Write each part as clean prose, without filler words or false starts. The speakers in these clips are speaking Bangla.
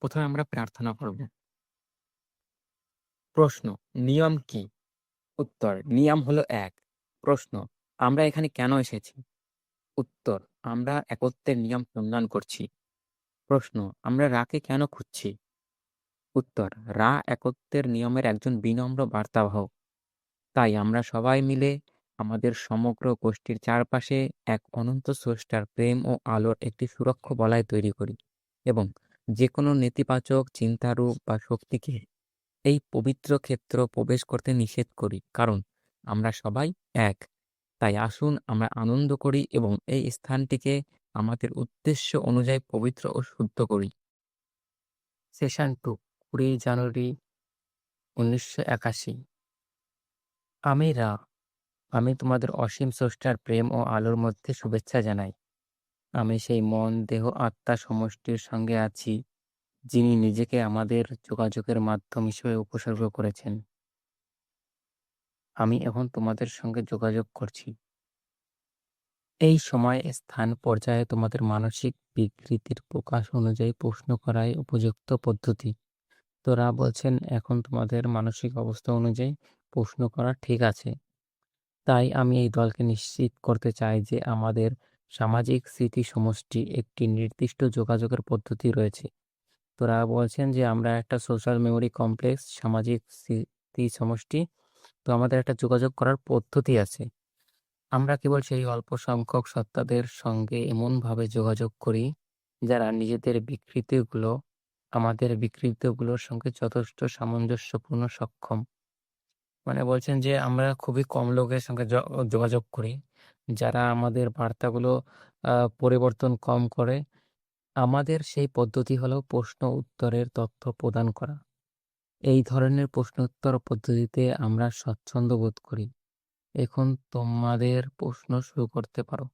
প্রথমে আমরা প্রার্থনা করব। প্রশ্ন, নিয়ম কি? উত্তর, নিয়ম হলো এক। প্রশ্ন, আমরা এখানে কেন এসেছি? উত্তর, আমরা একত্বের নিয়ম সন্ধান করছি। প্রশ্ন, আমরা রাকে কেন খুঁজছি? উত্তর, রা একত্বের নিয়মের একজন বিনম্র বার্তাবাহক। তাই আমরা সবাই মিলে আমাদের সমগ্র গোষ্ঠীর চারপাশে এক অনন্ত স্রষ্টার প্রেম ও আলোর একটি সুরক্ষ বলয় তৈরি করি এবং যেকোনো নেতিবাচক চিন্তারূপ বা শক্তিকে এই পবিত্র ক্ষেত্র প্রবেশ করতে নিষেধ করি, কারণ আমরা সবাই এক। তাই আসুন আমরা আনন্দ করি এবং এই স্থানটিকে আমাদের উদ্দেশ্য অনুযায়ী পবিত্র ও শুদ্ধ করি। সেশন 2, 20 জানুয়ারি 1981। আমি রা। আমি তোমাদের অসীম স্রষ্টার প্রেম ও আলোর মধ্যে শুভেচ্ছা জানাই। আমি সেই মন, দেহ, আত্মা সমষ্টির সঙ্গে আছি, যিনি নিজেকে আমাদের যোগাযোগের মাধ্যম হিসেবে উপসর্গ করেছেন। আমি এখন তোমাদের সঙ্গে যোগাযোগ করছি। এই সময়, স্থান, পর্যায়ে তোমাদের মানসিক বিকৃতির প্রকাশ অনুযায়ী প্রশ্ন করাই উপযুক্ত পদ্ধতি। তোরা বলছেন এখন তোমাদের মানসিক অবস্থা অনুযায়ী প্রশ্ন করা ঠিক আছে। তাই আমি এই দলকে নিশ্চিত করতে চাই যে আমাদের সামাজিক স্মৃতি সমষ্টি একটি নির্দিষ্ট যোগাযোগের পদ্ধতি রয়েছে। তোরা বলছেন যে আমরা একটা সোশ্যাল মেমোরি কমপ্লেক্স, সামাজিক স্মৃতি সমষ্টি। তো আমাদের একটা যোগাযোগ করার পদ্ধতি আছে। আমরা কেবল সেই অল্প সংখ্যক সত্তাদের সঙ্গে এমনভাবে যোগাযোগ করি যারা নিজেদের বিকৃতিগুলো আমাদের বিকৃতিগুলোর সঙ্গে যথেষ্ট সামঞ্জস্যপূর্ণ সক্ষম। মানে বলছেন যে আমরা খুবই কম লোকের সঙ্গে যোগাযোগ করি যারা আমাদের বার্তাগুলো পরিবর্তন কম করে। আমাদের সেই পদ্ধতি হলো প্রশ্ন উত্তরের তথ্য প্রদান করা। এই ধরনের প্রশ্ন উত্তর পদ্ধতিতে আমরা স্বচ্ছন্দ বোধ করি। এখন তোমাদের প্রশ্ন শুরু করতে পারো।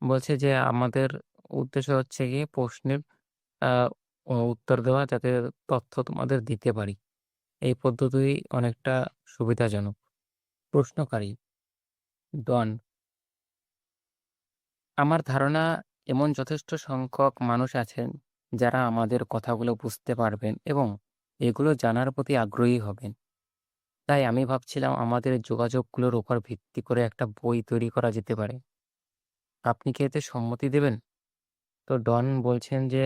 বলছে যে আমাদের উদ্দেশ্য হচ্ছে গিয়ে প্রশ্নের উত্তর দেওয়া, যাতে তথ্য তোমাদের দিতে পারি। এই পদ্ধতি অনেকটা সুবিধাজনক। প্রশ্নকারী, ডন: আমার ধারণা এমন যথেষ্ট সংখ্যক মানুষ আছেন যারা আমাদের কথাগুলো বুঝতে পারবেন এবং এগুলো জানার প্রতি আগ্রহী হবেন। তাই আমি ভাবছিলাম আমাদের যোগাযোগগুলোর উপর ভিত্তি করে একটা বই তৈরি করা যেতে পারে। আপনি কি এতে সম্মতি দেবেন? তো ডন বলছেন যে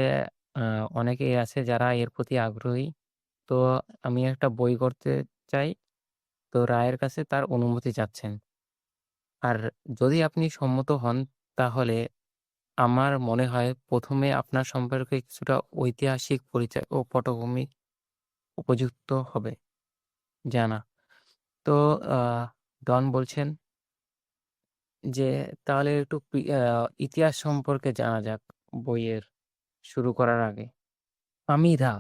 অনেকেই আছে যারা এর প্রতি আগ্রহী। তো আমি একটা বই করতে চাই। তো রায়ের কাছে তার অনুমতি চাচ্ছেন। আর যদি আপনি সম্মত হন, তাহলে আমার মনে হয় প্রথমে আপনার সম্পর্কে কিছুটা ঐতিহাসিক পরিচয় ও পটভূমি উপযুক্ত হবে জানা। তো ডন বলছেন যে তাহলে একটু ইতিহাস সম্পর্কে জানা যাক বইয়ের শুরু করার আগে। আমি রা।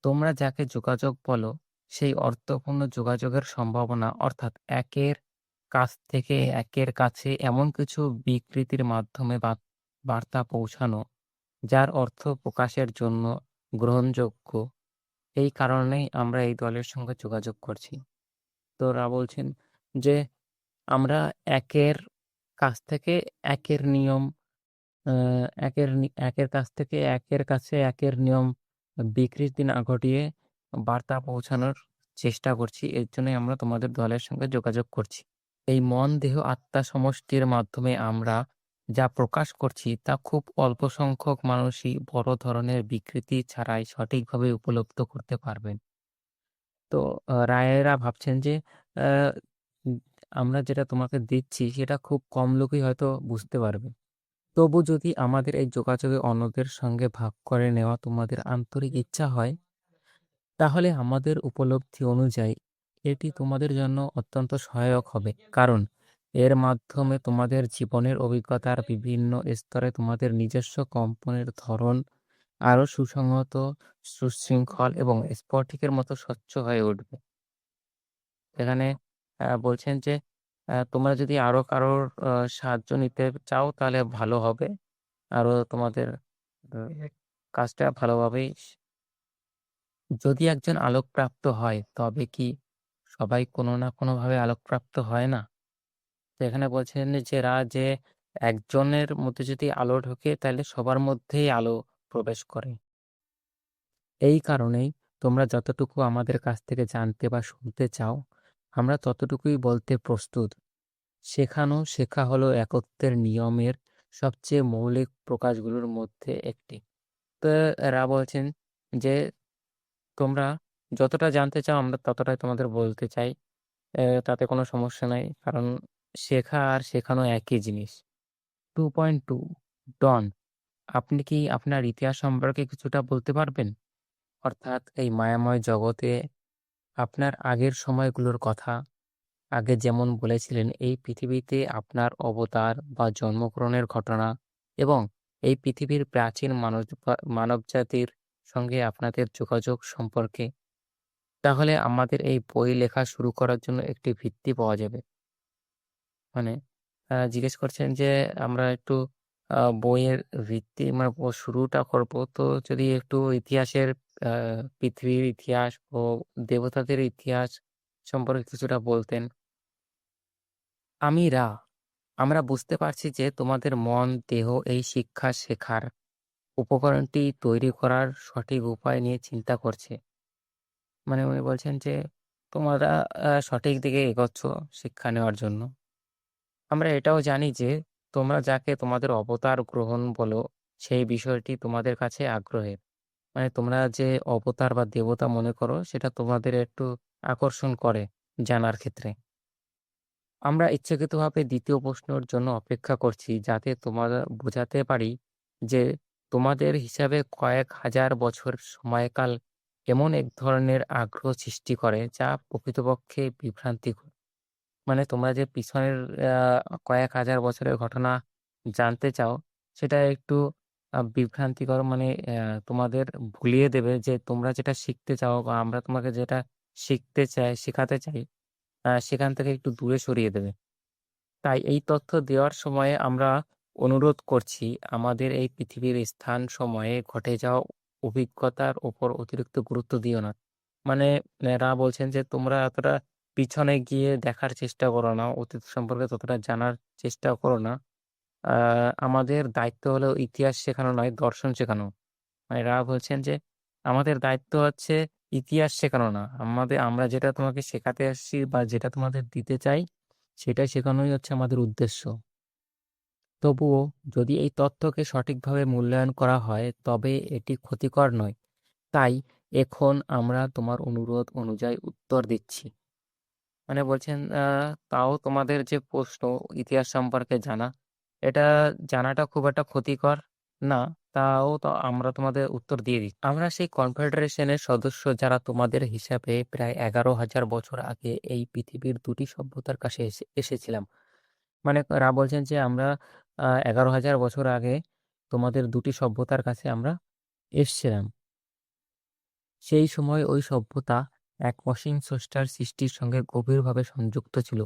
তোমরা যাকে যোগাযোগ বলো, সেই অর্থপূর্ণ যোগাযোগের সম্ভাবনা, অর্থাৎ একের কাছ থেকে একের কাছে এমন কিছু বিকৃতির মাধ্যমে বার্তা পৌঁছানো যার অর্থ প্রকাশের জন্য গ্রহণযোগ্য। এই কারণেই আমরা এই দলের সঙ্গে যোগাযোগ করছি। তো রা বলছেন যে আমরা একের কাছ থেকে একের নিয়ম একের কাছ থেকে একের কাছে একের নিয়ম বিকৃতি না ঘটিয়ে বার্তা পৌঁছানোর চেষ্টা করছি। এর জন্যই আমরা তোমাদের দলের সঙ্গে যোগাযোগ করছি। এই মন, দেহ, আত্মা সমষ্টির মাধ্যমে আমরা যা প্রকাশ করছি তা খুব অল্প সংখ্যক মানুষই বড় ধরনের বিকৃতি ছাড়াই সঠিকভাবে উপলব্ধ করতে পারবেন। তো রায়েরা ভাবছেন যে আ উম আমরা যেটা তোমাকে দিচ্ছি সেটা খুব কম লোকই হয়তো বুঝতে পারবে। তবু যদি আমাদের এই যোগাযোগে অন্যদের সঙ্গে ভাগ করে নেওয়া তোমাদের আন্তরিক ইচ্ছা হয়, তাহলে আমাদের উপলব্ধি অনুযায়ী এটি তোমাদের জন্য অত্যন্ত সহায়ক হবে। কারণ এর মাধ্যমে তোমাদের জীবনের অভিজ্ঞতার বিভিন্ন স্তরে তোমাদের নিজস্ব কম্পনের ধরন আরো সুসংহত, সুশৃঙ্খল এবং স্ফটিকের মতো স্বচ্ছ হয়ে উঠবে। এখানে বলছেন যে তোমরা যদি আরো কারোর সাহায্য নিতে চাও তাহলে ভালো হবে। আরো তোমাদের আ কাজটা ভালোভাবেই যদি একজন আলোকপ্রাপ্ত হয়, তবে কি সবাই কোনো না কোনোভাবে আলোকপ্রাপ্ত হয় না? তো এখানে বলছেন যে যে একজনের মধ্যে যদি আলো ঢোকে তাইলে সবার মধ্যেই আলো প্রবেশ করে। এই কারণেই তোমরা যতটুকু আমাদের কাছ থেকে জানতে বা শুনতে চাও, আমরা ততটুকুই বলতে প্রস্তুত। শেখা হলো একত্বের নিয়মের সবচেয়ে মৌলিক প্রকাশগুলোর মধ্যে একটি। তো এরা বলছেন যে, তোমরা যতটা জানতে চাও আমরা ততটাই তোমাদের বলতে চাই। তাতে কোনো সমস্যা নাই। কারণ শেখা আর শেখানো একই জিনিস। 2.2 ডন, আপনি কি আপনার ইতিহাস সম্পর্কে কিছুটা বলতে পারবেন? অর্থাৎ এই মায়াময় জগতে আপনার আগের সময়গুলোর কথা। আগে যেমন বলেছিলেন এই পৃথিবীতে আপনার অবতার বা জন্মগ্রহণের ঘটনা এবং এই পৃথিবীর প্রাচীন মানবজাতির সঙ্গে আপনাদের যোগাযোগ সম্পর্কে। তাহলে আমাদের এই বই লেখা শুরু করার জন্য একটি ভিত্তি পাওয়া যাবে। মানে জিজ্ঞেস করছেন যে আমরা একটু বইয়ের ভিত্তি মানে শুরুটা করব। তো যদি একটু ইতিহাসের আ পৃথিবীর ইতিহাস ও দেবতাদের ইতিহাস সম্পর্কে কিছুটা বলতেন। আমি রা। আমরা বুঝতে পারছি যে তোমাদের মন, দেহ এই শিক্ষা শেখার উপকরণটি তৈরি করার সঠিক উপায় নিয়ে চিন্তা করছে। মানে উনি বলছেন যে তোমরা সঠিক দিকে এগোচ্ছ শিক্ষা নেওয়ার জন্য। আমরা এটাও জানি যে তোমরা যাকে তোমাদের অবতার গ্রহণ বলো, সেই বিষয়টি তোমাদের কাছে আগ্রহের। মানে তোমরা যে অবতার বা দেবতা মনে করো সেটা তোমাদের একটু আকর্ষণ করে জানার ক্ষেত্রে। আমরা ইচ্ছাকৃতভাবে ২য় প্রশ্নর জন্য অপেক্ষা করছি যাতে তোমারা বোঝাতে পারি যে তোমাদের হিসাবে কয়েক হাজার বছর সময়কাল এমন এক ধরনের আগ্রহ সৃষ্টি করে যা প্রকৃতপক্ষে বিভ্রান্তিকর। মানে তোমরা যে পিছনের আ কয়েক হাজার বছরের ঘটনা জানতে চাও, সেটা একটু বিভ্রান্তিকর মানে তোমাদের ভুলিয়ে দেবে যে তোমরা যেটা শিখতে চাও বা আমরা তোমাকে যেটা শেখাতে চাই, সেখান থেকে একটু দূরে সরিয়ে দেবে। তাই এই তথ্য দেওয়ার সময়ে আমরা অনুরোধ করছি, আমাদের এই পৃথিবীর স্থান সময়ে ঘটে যাওয়া অভিজ্ঞতার উপর অতিরিক্ত গুরুত্ব দিও না। মানে এরা বলছেন যে তোমরা এতটা পিছনে গিয়ে দেখার চেষ্টা করো না, অতীত সম্পর্কে ততটা জানার চেষ্টা করো না। আ আমাদের দায়িত্ব হলো ইতিহাস শেখানো নয়, দর্শন শেখানো। মানে এরা বলছেন যে আমাদের দায়িত্ব হচ্ছে ইতিহাস শেখানো না। আমরা যেটা তোমাকে শেখাতে আসছি বা যেটা তোমাদের দিতে চাই, সেটাই শেখানোই হচ্ছে আমাদের উদ্দেশ্য। তবুও যদি এই তথ্যকে সঠিকভাবে মূল্যায়ন করা হয়, তবে এটি ক্ষতিকর নয়। তাই এখন আমরা তোমার অনুরোধ অনুযায়ী উত্তর দিচ্ছি। মানে বলছেন তাও তোমাদের যে প্রশ্ন ইতিহাস সম্পর্কে জানা, এটা জানাটা খুব একটা ক্ষতিকর না। তো আমরা তোমাদের উত্তর দিয়ে দিচ্ছি। আমরা সেই কনফেডারেশনের সদস্য যারা তোমাদের হিসাবে প্রায় ১১,০০০ বছর আগে এই পৃথিবীর ২টি সভ্যতার কাছে এসেছিলাম। মানে বলছেন যে আমরা ১১,০০০ বছর আগে তোমাদের ২টি সভ্যতার কাছে আমরা এসছিলাম। সেই সময় ওই সভ্যতা এক অসীম স্রষ্টার সৃষ্টির সঙ্গে গভীরভাবে সংযুক্ত ছিল।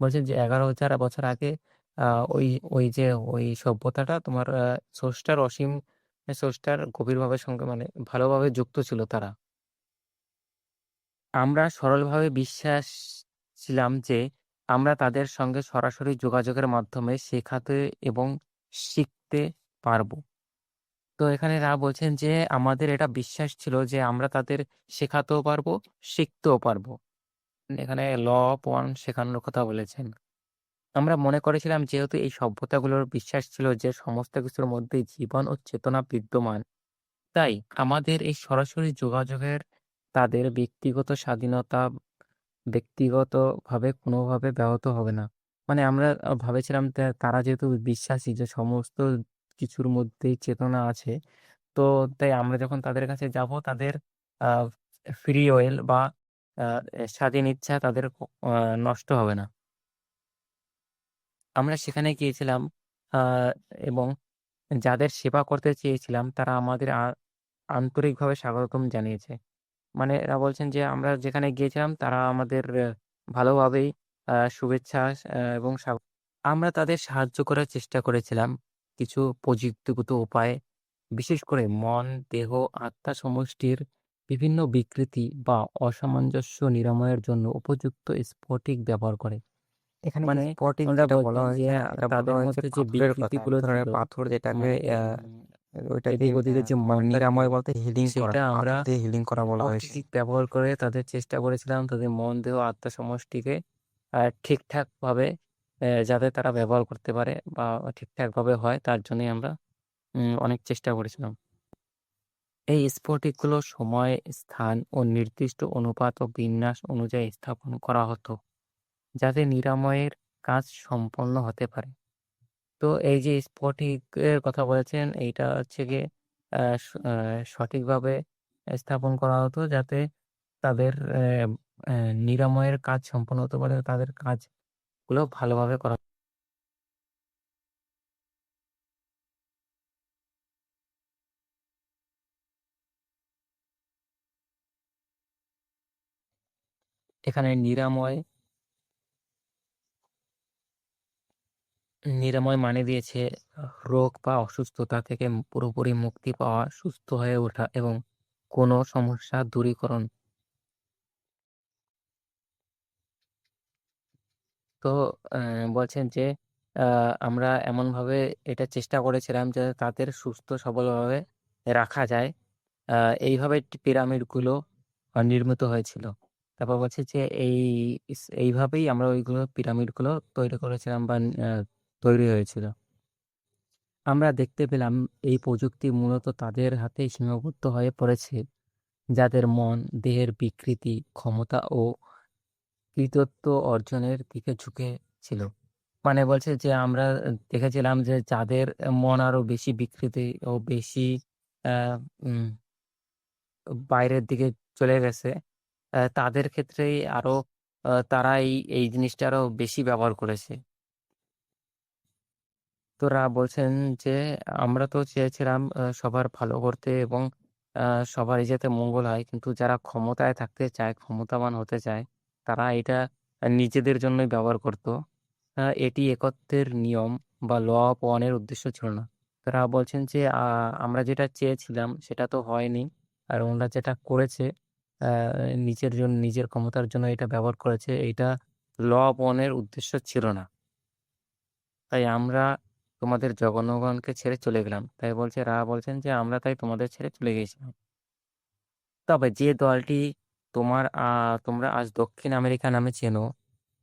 বলছেন যে ১১,০০০ বছর আগে আ ওই ওই যে ওই সভ্যতাটা তোমার স্রষ্টার গভীরভাবে সঙ্গে মানে ভালোভাবে যুক্ত ছিল তারা। আমরা সরলভাবে বিশ্বাস ছিলাম যে আমরা তাদের সঙ্গে সরাসরি যোগাযোগের মাধ্যমে শেখাতে এবং শিখতে পারব। তো এখানে বলছেন যে আমাদের এটা বিশ্বাস ছিল যে আমরা তাদের শেখাতেও পারবো, শিখতেও পারবো। এখানে ল অফ ওয়ান শেখানোর কথা বলেছেন। আমরা মনে করেছিলাম যেহেতু এই সভ্যতাগুলোর বিশ্বাস ছিল যে সমস্ত কিছুর মধ্যেই জীবন ও চেতনা বিদ্যমান, তাই আমাদের এই সরাসরি যোগাযোগের তাদের ব্যক্তিগতভাবে কোনোভাবে ব্যাহত হবে না। মানে আমরা ভেবেছিলাম তারা যেহেতু বিশ্বাসী যে সমস্ত কিছুর মধ্যেই চেতনা আছে, তো তাই আমরা যখন তাদের কাছে যাব তাদের আ ফ্রি উইল বা আ স্বাধীন ইচ্ছা তাদের আ নষ্ট হবে না। আমরা সেখানে গিয়েছিলাম আ এবং যাদের সেবা করতে চেয়েছিলাম তারা আমাদের আন্তরিকভাবে স্বাগতম জানিয়েছে। মানে এরা বলছেন যে আমরা যেখানে গিয়েছিলাম তারা আমাদের ভালোভাবেই শুভেচ্ছা এবং আমরা তাদের সাহায্য করার চেষ্টা করেছিলাম কিছু প্রযুক্তিগত উপায়ে। বিশেষ করে মন, দেহ, আত্মা সমষ্টির বিভিন্ন বিকৃতি বা অসামঞ্জস্য নিরাময়ের জন্য উপযুক্ত স্ফটিক ব্যবহার করে। এখানে মানে স্পটিক ওনারা যেটা বলা বলছেন যে হয়েছে, এটা বলা তাদের হয়েছে মধ্যে যে পাথরের কথা। এক বিকৃতিগুলো ছিল ধরনের পাথর যেটাকে মানে ওইটাকে এদিক ওদিকে যে মনটা নিরাময় বলতে হিলিং করা, সেটা আমরা পাথর দিয়ে হিলিং করা বলা হয়েছে। অত্যধিক ব্যবহার করে তাদের চেষ্টা করেছিলাম তাদের মন দেহ আত্মা সমষ্টিকে ঠিকঠাকভাবে যাতে তারা ব্যবহার করতে পারে বা ঠিকঠাকভাবে হয় তার জন্যই আমরা অনেক চেষ্টা করেছিলাম। এই স্ফটিকগুলো সময়, স্থান ও নির্দিষ্ট অনুপাত ও বিন্যাস অনুযায়ী স্থাপন করা হতো, যাতে নিরাময়ের কাজ সম্পন্ন হতে পারে। তো এই যে স্ফটিকের কথা বলেছেন, এইটা হচ্ছে গিয়ে সঠিকভাবে স্থাপন করা হতো যাতে তাদের নিরাময়ের কাজ সম্পন্ন হতে পারে, তাদের কাজগুলো ভালোভাবে করা। এখানে নিরাময় মানে দিয়েছে রোগ বা অসুস্থতা থেকে পুরোপুরি মুক্তি পাওয়া, সুস্থ হয়ে ওঠা এবং কোনো সমস্যা দূরীকরণ। তো বলছেন যে আমরা এমনভাবে এটা চেষ্টা করেছিলাম যে তাদের সুস্থ সবলভাবে রাখা যায়। আ এইভাবে পিরামিডগুলো নির্মিত হয়েছিল। তারপর বলছে যে এইভাবেই আমরা ওইগুলো পিরামিডগুলো তৈরি করেছিলাম বা তৈরি হয়েছিল। আমরা দেখতে পেলাম এই প্রযুক্তি মূলত তাদের হাতেই সীমাবদ্ধ হয়ে পড়েছে, যাদের মন, দেহের বিকৃতি, ক্ষমতা ও কৃতিত্ব অর্জনের দিকে ঝুঁকে ছিল। মানে বলছে যে আমরা দেখেছিলাম যে যাদের মন আরো বেশি বিকৃতি ও বেশি আ উম বাইরের দিকে চলে গেছে, তাদের ক্ষেত্রেই আরো তারা এই জিনিসটা আরো বেশি ব্যবহার করেছে। তোরা বলছেন যে আমরা তো চেয়েছিলাম সবার ভালো করতে এবং আ সবারই যাতে মঙ্গল হয়। কিন্তু যারা ক্ষমতায় থাকতে চায়, ক্ষমতাবান হতে চায়, তারা এটা নিজেদের জন্যই ব্যবহার করত। এটি একত্বের নিয়ম বা ল অফ ওয়ান এর উদ্দেশ্য ছিল না। তারা বলছেন যে আমরা যেটা চেয়েছিলাম সেটা তো হয়নি। আর ওনারা যেটা করেছে আ নিজের ক্ষমতার জন্য এটা ব্যবহার করেছে। এইটা ল অফ ওয়ান এর উদ্দেশ্য ছিল না। তাই আমরা তোমাদের জনগণকে ছেড়ে চলে গেলাম। তাই বলছে বলছেন যে আমরা তাই তোমাদের ছেড়ে চলে গিয়েছিলাম। তবে যে দলটি তোমরা আজ দক্ষিণ আমেরিকা নামে চেনো,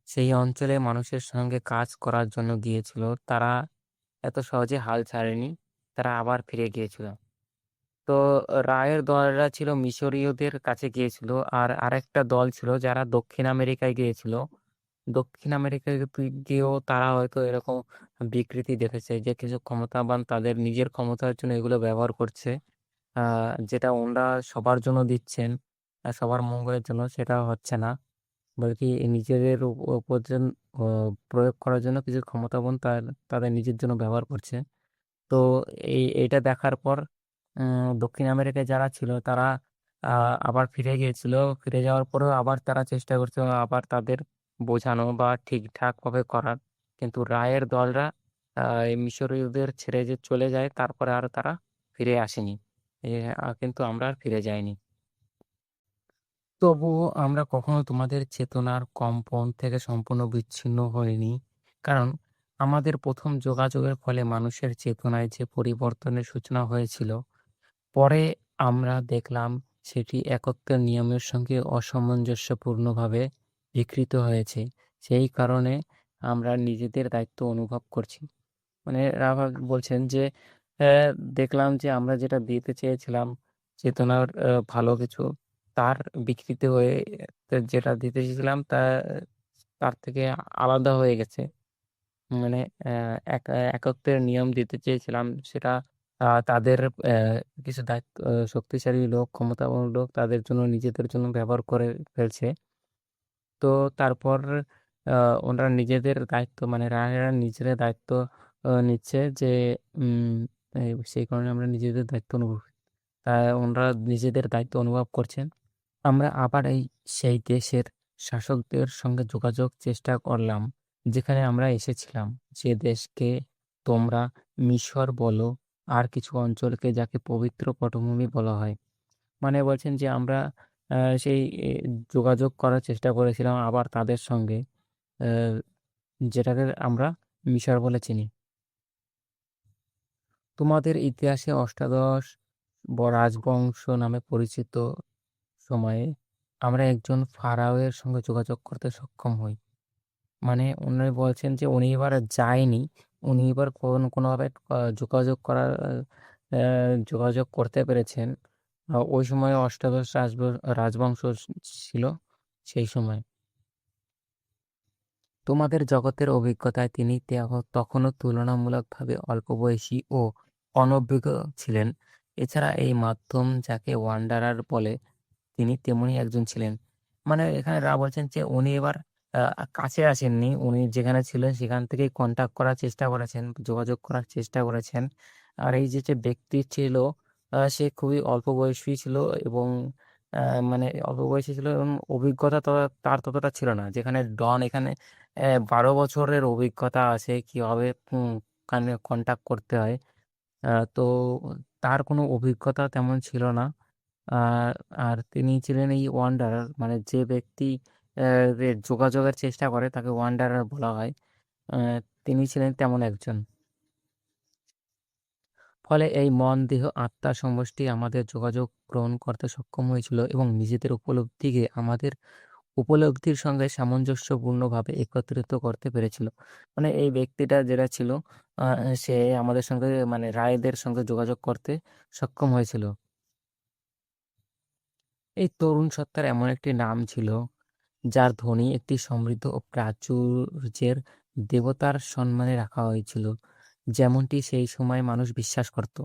সেই অঞ্চলে মানুষের সঙ্গে কাজ করার জন্য গিয়েছিল, তারা এত সহজে হাল ছাড়েনি। তারা আবার ফিরে গিয়েছিল। তো রায়ের দলরা ছিল মিশরীয়দের কাছে গিয়েছিল। আর আরেকটা দল ছিল যারা দক্ষিণ আমেরিকায় গিয়েছিল। দক্ষিণ আমেরিকায় গিয়েও তারা হয়তো এরকম বিকৃতি দেখেছে যে কিছু ক্ষমতাবান তাদের নিজের ক্ষমতার জন্য এগুলো ব্যবহার করছে। আ যেটা ওনরা সবার জন্য দিচ্ছেন, সবার মঙ্গলের জন্য সেটা হচ্ছে না। বল্কি নিজেদের উপর ও প্রয়োগ করার জন্য কিছু ক্ষমতাবান তাদের নিজের জন্য ব্যবহার করছে। তো এইটা দেখার পর দক্ষিণ আমেরিকায় যারা ছিল তারা আ আবার ফিরে গিয়েছিল। ফিরে যাওয়ার পরেও আবার তারা চেষ্টা করছিল আবার তাদের বোঝানো বা ঠিকঠাকভাবে করার। কিন্তু রায়ের দলরা এই মিশরীয়দের ছেড়ে যে চলে যায় তারপরে আর তারা ফিরে আসেনি। এ কিন্তু আমরা আর ফিরে যাইনি। তবুও আমরা কখনো তোমাদের চেতনার কম্পন থেকে সম্পূর্ণ বিচ্ছিন্ন হইনি। কারণ আমাদের ১ম যোগাযোগের ফলে মানুষের চেতনায় যে পরিবর্তনের সূচনা হয়েছিল, পরে আমরা দেখলাম সেটি একত্বের নিয়মের সঙ্গে অসামঞ্জস্যপূর্ণভাবে বিকৃত হয়েছে। সেই কারণে আমরা নিজেদের দায়িত্ব অনুভব করছি। মানে বলছেন যে, দেখলাম যে আমরা যেটা দিতে চেয়েছিলাম চেতনার ভালো কিছু, তার বিকৃতি হয়ে যেটা দিতে চেয়েছিলাম তার থেকে আলাদা হয়ে গেছে। মানে একত্বের নিয়ম দিতে চেয়েছিলাম সেটা তাদের কিছু শক্তিশালী লোক, ক্ষমতাবান লোক তাদের জন্য নিজেদের জন্য ব্যবহার করে ফেলছে। তো তারপর আ ওনারা নিজেদের দায়িত্ব মানে রানীরা নিজেরা দায়িত্ব নিচ্ছে যে উম সেই কারণে আমরা নিজেদের দায়িত্ব ওনারা নিজেদের দায়িত্ব অনুভব করছেন। আমরা আবার সেই দেশের শাসকদের সঙ্গে যোগাযোগ চেষ্টা করলাম, যেখানে আমরা এসেছিলাম। যে দেশকে তোমরা মিশর বলো, আর কিছু অঞ্চলকে যাকে পবিত্র পটভূমি বলা হয়। মানে বলছেন যে আমরা সেই যোগাযোগ করার চেষ্টা করেছিলাম আবার তাদের সঙ্গে, অ্যা যেটাকে আমরা মিশর বলে চিনি। তোমাদের ইতিহাসে অষ্টাদশ রাজবংশ নামে পরিচিত সময়ে আমরা একজন ফারাওয়ের সঙ্গে যোগাযোগ করতে সক্ষম হই। মানে উনি বলছেন যে উনি এবার যায়নি। উনি এবার কোনোভাবে আ যোগাযোগ করতে পেরেছেন। ওই সময় অষ্টাদশ রাজবংশ ছিল সেই সময়। তোমাদের জগতের অভিজ্ঞতায় তিনি তখনও তুলনামূলকভাবে অল্প বয়সী ও অনভিজ্ঞ ছিলেন। এছাড়া এই মাধ্যম যাকে ওয়ান্ডারার বলে, তিনি তেমনই একজন ছিলেন। মানে এখানে বলছেন যে উনি এবার কাছে আসেননি। উনি যেখানে ছিলেন সেখান থেকেই কনট্যাক্ট করার চেষ্টা করেছেন, যোগাযোগ করার চেষ্টা করেছেন। আর এই যে ব্যক্তি ছিল সে খুবই অল্প বয়সী ছিল এবং আ মানে অল্প বয়সী ছিল এবং অভিজ্ঞতা তার ততটা ছিল না। যেখানে ডন এখানে ১২ বছরের অভিজ্ঞতা আছে কিভাবে কনট্যাক্ট করতে হয়। তো তার কোনো অভিজ্ঞতা তেমন ছিল না। আর আর তিনি ছিলেন এই ওয়ান্ডারার মানে যে ব্যক্তি যোগাযোগের চেষ্টা করে তাকে ওয়ান্ডারার বলা হয়। আ তিনি ছিলেন তেমন একজন। ফলে এই মন, দেহ, আত্মার সমষ্টি আমাদের যোগাযোগ গ্রহণ করতে সক্ষম হয়েছিল এবং নিজেদের উপলব্ধিকে আমাদের উপলব্ধির সঙ্গে সামঞ্জস্যপূর্ণভাবে একত্রিত করতে পেরেছিল। মানে এই ব্যক্তিটা যেটা ছিল আ সে আমাদের সঙ্গে মানে রায়দের সঙ্গে যোগাযোগ করতে সক্ষম হয়েছিল। এই তরুণ সত্তার এমন একটি নাম ছিল যার ধ্বনি একটি সমৃদ্ধ ও প্রাচুর্যের দেবতার সম্মানে রাখা হয়েছিল। যেমনটি সেই সময় মানুষ বিশ্বাস করত।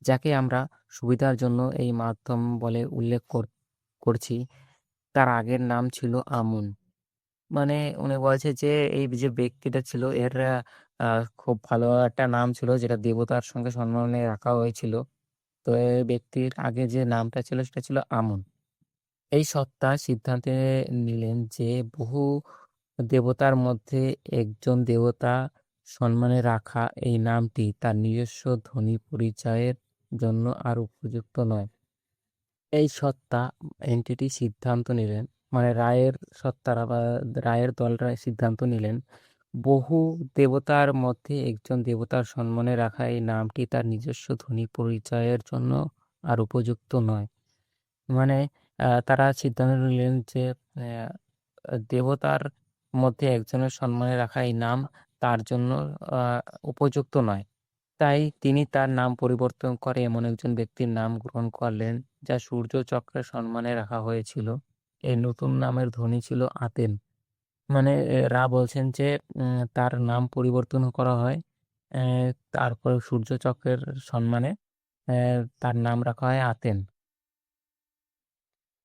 যাকে আমরা সুবিধার জন্য এই মাধ্যম বলে উল্লেখ করছি, তার আগের নাম ছিল আমুন। মানে উনি বলছে যে এই যে ব্যক্তিটা ছিল এর আ খুব ভালো একটা নাম ছিল যেটা দেবতার সঙ্গে সম্মানে রাখা হয়েছিল। তো এই ব্যক্তির আগে যে নামটা ছিল সেটা ছিল আমুন। এই সত্তা সিদ্ধান্তে নিলেন যে বহু দেবতার মধ্যে একজন দেবতা সম্মানে রাখা এই নামটি তার নিজস্ব ধ্বনি পরিচয়ের জন্য আর উপযুক্ত নয়। এই সত্তা এন্টিটি সিদ্ধান্ত নিলেন মানে সত্তারা বা রায়ের দলরা সিদ্ধান্ত নিলেন বহু দেবতার মধ্যে একজন দেবতার সম্মানে রাখা এই নামটি তার নিজস্ব ধ্বনি পরিচয়ের জন্য আর উপযুক্ত নয়। মানে তারা সিদ্ধান্ত নিলেন যে দেবতার মধ্যে একজনের সম্মানে রাখা এই নাম তার জন্য আ উপযুক্ত নয়। তাই তিনি তার নাম পরিবর্তন করে এমন একজন ব্যক্তির নাম গ্রহণ করলেন, যা সূর্য চক্রের সম্মানে রাখা হয়েছিল। এই নতুন নামের ধ্বনি ছিল আতেন। মানে বলছেন যে তার নাম পরিবর্তন করা হয়। অ্যা তারপরে সূর্য চক্রের সম্মানে অ্যা তার নাম রাখা হয় আতেন।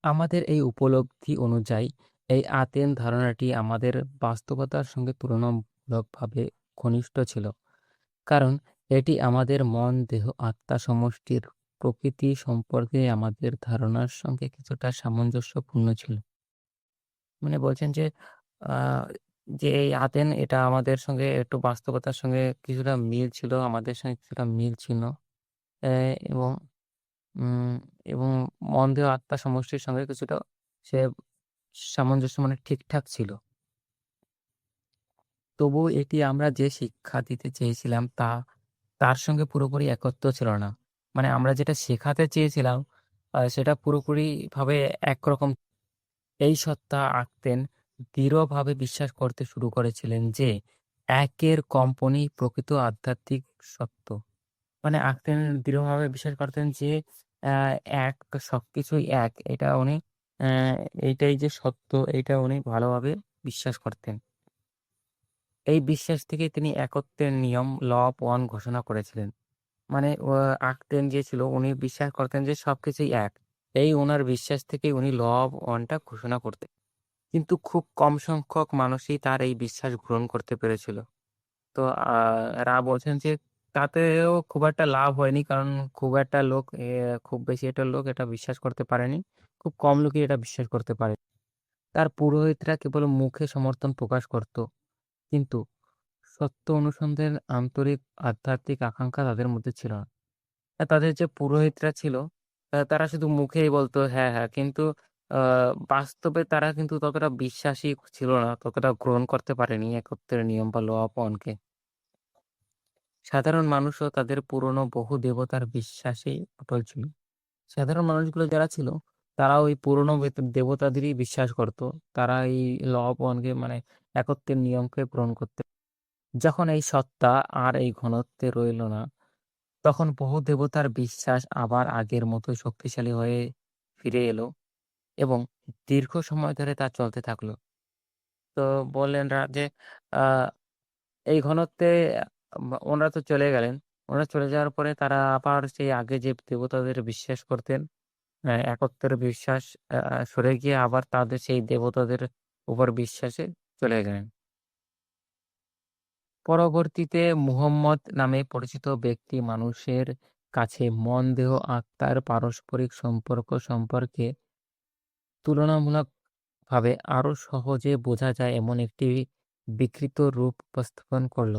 আমাদের এই উপলব্ধি অনুযায়ী এই আতেন ধারণাটি আমাদের বাস্তবতার সঙ্গে তুলনামূলকভাবে ঘনিষ্ঠ ছিল। কারণ এটি আমাদের মন, দেহ, আত্মা সমষ্টির প্রকৃতি সম্পর্কে আমাদের ধারণার সঙ্গে কিছুটা সামঞ্জস্যপূর্ণ ছিল। মানে বলছেন যে আ যে এই আতেন এটা আমাদের সঙ্গে একটু বাস্তবতার সঙ্গে কিছুটা মিল ছিল, আমাদের সঙ্গে কিছুটা মিল ছিল। অ্যা এবং উম এবং মন, দেহ, আত্মা সমষ্টির সঙ্গে কিছুটা সে সামঞ্জস্য মানে ঠিকঠাক ছিল। তবুও এটি আমরা যে শিক্ষা দিতে চেয়েছিলাম তার সঙ্গে পুরোপুরি একত্র ছিল না। মানে আমরা যেটা শেখাতে চেয়েছিলাম সেটা পুরোপুরিভাবে একরকম। এই সত্তা আঁকতেন দৃঢ়ভাবে বিশ্বাস করতে শুরু করেছিলেন যে একের কম্পনই প্রকৃত আধ্যাত্মিক সত্য। মানে আঁকতেন দৃঢ়ভাবে বিশ্বাস করতেন যে অ্যা এক সবকিছুই এক। এটা উনি অ্যা এইটাই যে সত্য এইটা উনি ভালোভাবে বিশ্বাস করতেন। এই বিশ্বাস থেকেই তিনি একত্বের নিয়ম ল অফ ওয়ান ঘোষণা করেছিলেন। মানে আঁকতেন যে ছিল উনি বিশ্বাস করতেন যে সবকিছুই এক। এই উনার বিশ্বাস থেকেই উনি ল অফ ওয়ানটা ঘোষণা করতেন। কিন্তু খুব কম সংখ্যক মানুষই তার এই বিশ্বাস গ্রহণ করতে পেরেছিল। তো বলছেন যে তাতেও খুব একটা লাভ হয়নি। কারণ খুব একটা লোক খুব বেশি একটা লোক এটা বিশ্বাস করতে পারেনি। খুব কম লোকই এটা বিশ্বাস করতে পারে। তার পুরোহিতরা কেবল মুখে সমর্থন প্রকাশ করত। কিন্তু সত্য অনুসন্ধানের আন্তরিক আধ্যাত্মিক আকাঙ্ক্ষা তাদের মধ্যে ছিল না। তাদের যে পুরোহিতরা ছিল তারা শুধু মুখেই বলত হ্যাঁ, হ্যাঁ। কিন্তু আ বাস্তবে তারা কিন্তু ততটা বিশ্বাসী ছিল না, ততটা গ্রহণ করতে পারেনি একত্বের নিয়ম বা ল অফ ওয়ান কে। সাধারণ মানুষও তাদের পুরনো বহু দেবতার বিশ্বাসেই অটল ছিল। সাধারণ মানুষগুলো যারা ছিল, তারা ওই পুরনো দেবতাদেরই বিশ্বাস করত। তারা এই ল অফ ওয়ানকে মানে একত্বের নিয়মকে পূরণ করতে। যখন এই সত্তা আর এই ঘনত্বে রইল না, তখন বহু দেবতার বিশ্বাস আবার আগের মতোই শক্তিশালী হয়ে ফিরে এলো এবং দীর্ঘ সময় ধরে তা চলতে থাকলো। তো বললেন যে আ এই ঘনত্বে ওনারা তো চলে গেলেন। ওনারা চলে যাওয়ার পরে তারা আবার সেই আগে যে দেবতাদের বিশ্বাস করতেন, একত্বের বিশ্বাস সরে গিয়ে আবার তাদের সেই দেবতাদের উপর বিশ্বাসে চলে গেলেন। পরবর্তীতে মুহাম্মদ নামে পরিচিত ব্যক্তি মানুষের কাছে মন, দেহ, আত্মার পারস্পরিক সম্পর্ক সম্পর্কে তুলনামূলকভাবে আরো সহজে বোঝা যায় এমন একটি বিকৃত রূপ উপস্থাপন করল।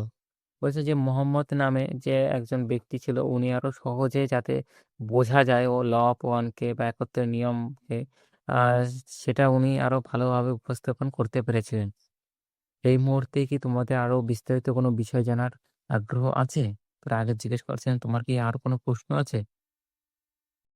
বলছে যে মোহাম্মদ নামে যে একজন ব্যক্তি ছিল, উনি আরো সহজে যাতে বোঝা যায় ও ল অফ ওয়ানকে বা একত্বের নিয়মকে, আ সেটা উনি আরো ভালোভাবে উপস্থাপন করতে পেরেছিলেন। এই মুহূর্তে কি তোমাদের আরো বিস্তারিত কোনো বিষয় জানার আগ্রহ আছে? তোরা আগে জিজ্ঞেস করছিলেন, তোমার কি আর কোনো প্রশ্ন আছে?